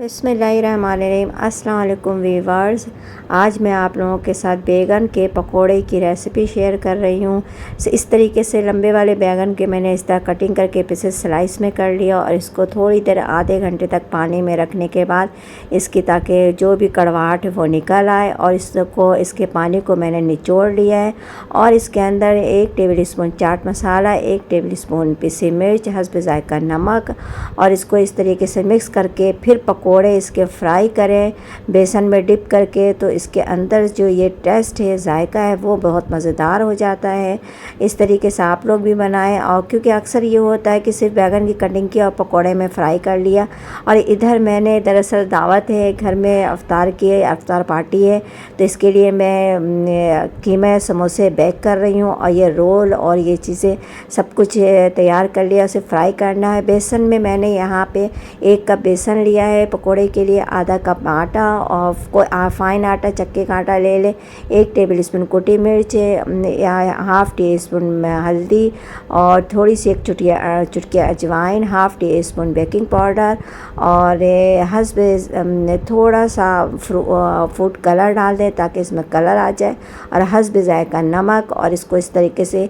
बिस्मिल्लाहिर्रहमानिर्रहीम। अस्सलाम वालेकुम वीवर्स, आज मैं आप लोगों के साथ बैगन के पकोड़े की रेसिपी शेयर कर रही हूँ। इस तरीके से लंबे वाले बैगन के मैंने इस तरह कटिंग करके पीसेस स्लाइस में कर लिया और इसको थोड़ी देर आधे घंटे तक पानी में रखने के बाद इसकी ताकि जो भी कड़वाहट है वो निकल आए, और इसके पानी को मैंने निचोड़ लिया है। और इसके अंदर 1 table spoon chaat masala, 1 table spoon पिसी मिर्च, हस्ब ज़ायका नमक, और इसको इस तरीके से मिक्स करके फिर पकोड़े इसके फ्राई करें बेसन में डिप करके। तो इसके अंदर जो ये टेस्ट है, जायका है, वो बहुत मज़ेदार हो जाता है। इस तरीके से आप लोग भी बनाएं। और क्योंकि अक्सर ये होता है कि सिर्फ बैगन की कटिंग की और पकोड़े में फ्राई कर लिया, और इधर मैंने दरअसल दावत है घर में, अफ्तार पार्टी है, तो इसके लिए मैं कीमा समोसे बेक कर रही हूँ। और ये रोल और ये चीज़ें सब कुछ तैयार कर लिया, उसे फ्राई करना है। बेसन में मैंने यहाँ पे 1 कप बेसन लिया है पकोड़े के लिए, आधा कप आटा, और फ़ाइन आटा चक्के का आटा ले ले, 1 टेबल स्पून कुटी मिर्च या हाफ़ टी स्पून हल्दी, और थोड़ी सी 1 चुटकी अजवाइन, half tea spoon baking powder, और हस्ब थोड़ा सा फूड कलर डाल दें ताकि इसमें कलर आ जाए, और हस्ब ज़ायका नमक। और इसको इस तरीके से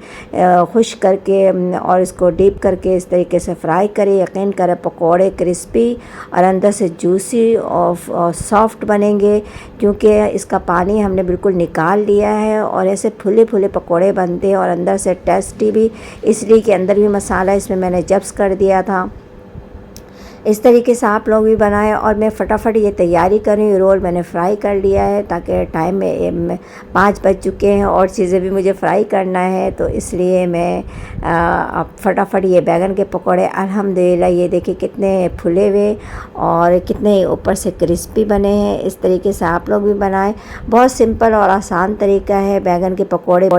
खुश्क करके और इसको डीप करके इस तरीके से फ्राई करें। यकीन करें पकोड़े क्रिस्पी और अंदर से जूसी और सॉफ्ट बनेंगे, क्योंकि इसका पानी हमने बिल्कुल निकाल लिया है। और ऐसे फुले फुले पकोड़े बनते हैं और अंदर से टेस्टी भी, इसलिए कि अंदर भी मसाला इसमें मैंने जब्स कर दिया था। इस तरीके से आप लोग भी बनाएं। और मैं फटाफट ये तैयारी कर रही हूँ। रोल मैंने फ्राई कर लिया है ताकि टाइम में 5 बज चुके हैं और चीज़ें भी मुझे फ्राई करना है, तो इसलिए मैं अब फटाफट ये बैगन के पकोड़े, अल्हम्दुलिल्लाह ये देखिए कितने फुले हुए और कितने ऊपर से क्रिस्पी बने हैं। इस तरीके से आप लोग भी बनाएं। बहुत सिंपल और आसान तरीका है बैगन के पकोड़े